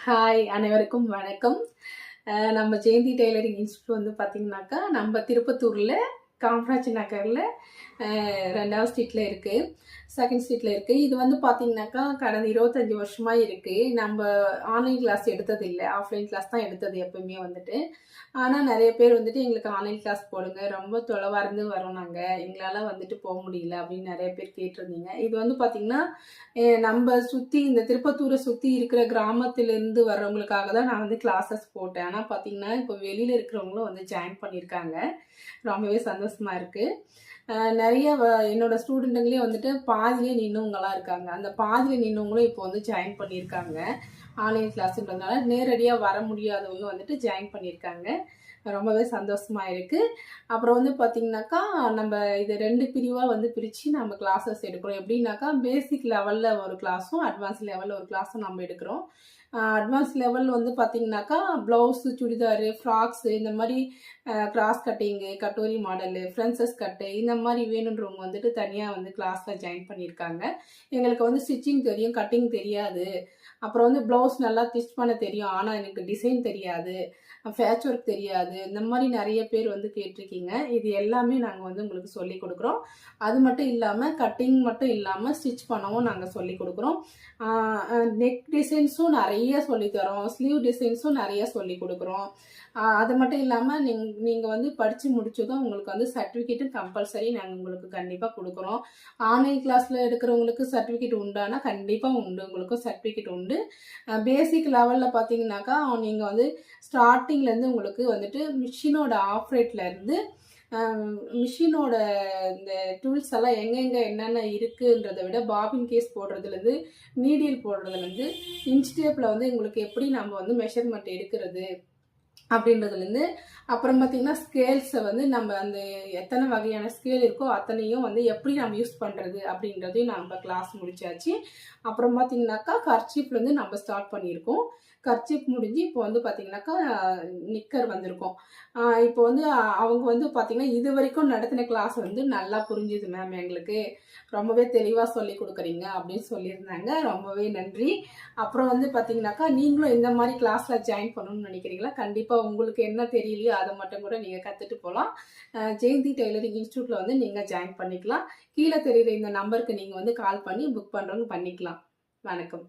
Hi அனைவருக்கும் வணக்கம். நம்ம ஜெயந்தி டெய்லரிங் இன்ஸ்டியூட் வந்து பார்த்தீங்கன்னாக்கா நம்ம திருப்பத்தூரில் காமராஜ் நகரில் 2வது ஸ்ட்ரீட்டில் இருக்குது, 2nd ஸ்ட்ரீட்டில் இருக்குது. இது வந்து பார்த்தீங்கன்னாக்கா கடந்த 25 வருஷமாக இருக்குது. நம்ம ஆன்லைன் கிளாஸ் எடுத்தது இல்லை, ஆஃப்லைன் கிளாஸ் தான் எடுத்தது எப்பவுமே வந்துட்டு. ஆனால் நிறைய பேர் வந்துட்டு எங்களுக்கு ஆன்லைன் கிளாஸ் போடுங்க, ரொம்ப தொலைவாக இருந்து வரோம், நாங்கள் எங்களால் வந்துட்டு போக முடியல அப்படின்னு நிறைய பேர் கேட்டிருந்தீங்க. இது வந்து பார்த்தீங்கன்னா நம்ம சுற்றி இந்த திருப்பத்தூரை சுற்றி இருக்கிற கிராமத்திலேருந்து வர்றவங்களுக்காக தான் நான் வந்து கிளாஸஸ் போட்டேன். ஆனால் பார்த்தீங்கன்னா இப்போ வெளியில் இருக்கிறவங்களும் வந்து ஜாயின் பண்ணியிருக்காங்க. ரொம்பவே சந்தோஷமாக இருக்குது. நிறைய என்னோட ஸ்டூடெண்ட்டுங்களே வந்துட்டு பாதிலே நின்னவங்களாம் இருக்காங்க. அந்த பாதியில் நின்னவங்களும் இப்போ வந்து ஜாயின் பண்ணியிருக்காங்க. ஆன்லைன் கிளாஸுன்றதுனால நேரடியாக வர முடியாதவங்க வந்துட்டு ஜாயின் பண்ணியிருக்காங்க. ரொம்பவே சந்தோஷமா இருக்குது. அப்புறம் வந்து பார்த்திங்கனாக்கா நம்ம இதை 2 பிரிவாக வந்து பிரித்து நம்ம கிளாஸஸ் எடுக்கிறோம். எப்படின்னாக்கா பேசிக் லெவலில் ஒரு கிளாஸும் அட்வான்ஸ் லெவலில் ஒரு கிளாஸும் நம்ம எடுக்கிறோம். அட்வான்ஸ் லெவல் வந்து பார்த்திங்கனாக்கா ப்ளவுஸு, சுடிதாரு, ஃப்ராக்ஸு, இந்த மாதிரி கிராஸ் கட்டிங்கு, கட்டோரி மாடலு, ஃப்ரென்சஸ் கட்டு, இந்த மாதிரி வேணுன்றவங்க வந்துட்டு தனியாக வந்து கிளாஸில் ஜாயின் பண்ணியிருக்காங்க. எங்களுக்கு வந்து ஸ்டிச்சிங் தெரியும், கட்டிங் தெரியாது, அப்புறம் வந்து ப்ளவுஸ் நல்லா ஸ்டிச் பண்ண தெரியும், ஆனால் எனக்கு டிசைன் தெரியாது, பேட்ச் ஒர்க் தெரியாது, இந்த மாதிரி நிறைய பேர் வந்து கேட்டிருக்கீங்க. இது எல்லாமே நாங்கள் வந்து உங்களுக்கு சொல்லி கொடுக்குறோம். அது மட்டும் இல்லாமல் கட்டிங் மட்டும் இல்லாமல் ஸ்டிச் பண்ணவும் நாங்கள் சொல்லி கொடுக்குறோம். நெக் டிசைன்ஸும் நிறைய சொல்லித்தரோம், ஸ்லீவ் டிசைன்ஸும் நிறைய சொல்லி கொடுக்குறோம். அது மட்டும் இல்லாமல் நீங்கள் வந்து படித்து முடிச்சதும் உங்களுக்கு வந்து சர்டிஃபிகேட்டும் கம்பல்சரி நாங்கள் உங்களுக்கு கண்டிப்பாக கொடுக்குறோம். ஆன்லைன் கிளாஸில் எடுக்கிறவங்களுக்கு சர்டிஃபிகேட் உண்டானா கண்டிப்பாக உண்டு, உங்களுக்கும் சர்டிஃபிகேட் உண்டு. பேசிக் லெவலில் பார்த்தீங்கன்னாக்கா நீங்கள் வந்து ஸ்டார்டிங்லேருந்து உங்களுக்கு வந்துட்டு மிஷினோட ஆப்ரேட்லேருந்து மிஷினோட இந்த டூல்ஸ் எல்லாம் எங்கெங்கே என்னென்ன இருக்குன்றதை விட பாபின் கேஸ் போடுறதுலேருந்து, நீடில் போடுறதுலேருந்து, இன்ச் டேப்பில் வந்து உங்களுக்கு எப்படி நம்ம வந்து மெஷர்மெண்ட் எடுக்கிறது அப்படின்றதுலேருந்து, அப்புறம் பார்த்திங்கன்னா ஸ்கேல்ஸை வந்து நம்ம அந்த எத்தனை வகையான ஸ்கேல் இருக்கோ அத்தனையும் வந்து எப்படி நம்ம யூஸ் பண்ணுறது அப்படின்றதையும் நம்ம கிளாஸ் முடிச்சாச்சு. அப்புறம் பார்த்திங்கனாக்கா கர்ச்சீப்லேருந்து நம்ம ஸ்டார்ட் பண்ணியிருக்கோம். கர்ச்சீப் முடிஞ்சு இப்போ வந்து பார்த்திங்கனாக்கா நிக்கர் வந்திருக்கோம். இப்போ வந்து அவங்க வந்து பார்த்திங்கன்னா இது வரைக்கும் நடத்தின கிளாஸ் வந்து நல்லா புரிஞ்சுது மேம், எங்களுக்கு ரொம்பவே தெளிவாக சொல்லி கொடுக்குறீங்க அப்படின்னு சொல்லியிருந்தாங்க. ரொம்பவே நன்றி. அப்புறம் வந்து பார்த்திங்கனாக்கா நீங்களும் இந்த மாதிரி கிளாஸில் ஜாயின் பண்ணணும்னு நினைக்கிறீங்களா? கண்டிப்பாக உங்களுக்கு என்ன தெரியலையோ அதை மட்டும் கூட நீங்கள் கற்றுட்டு போகலாம். ஜெயந்தி டெய்லரிங் இன்ஸ்டியூட்டில் வந்து நீங்கள் ஜாயின் பண்ணிக்கலாம். கீழே தெரியுற இந்த நம்பருக்கு நீங்கள் வந்து கால் பண்ணி புக் பண்ணுறவங்க பண்ணிக்கலாம். வணக்கம்.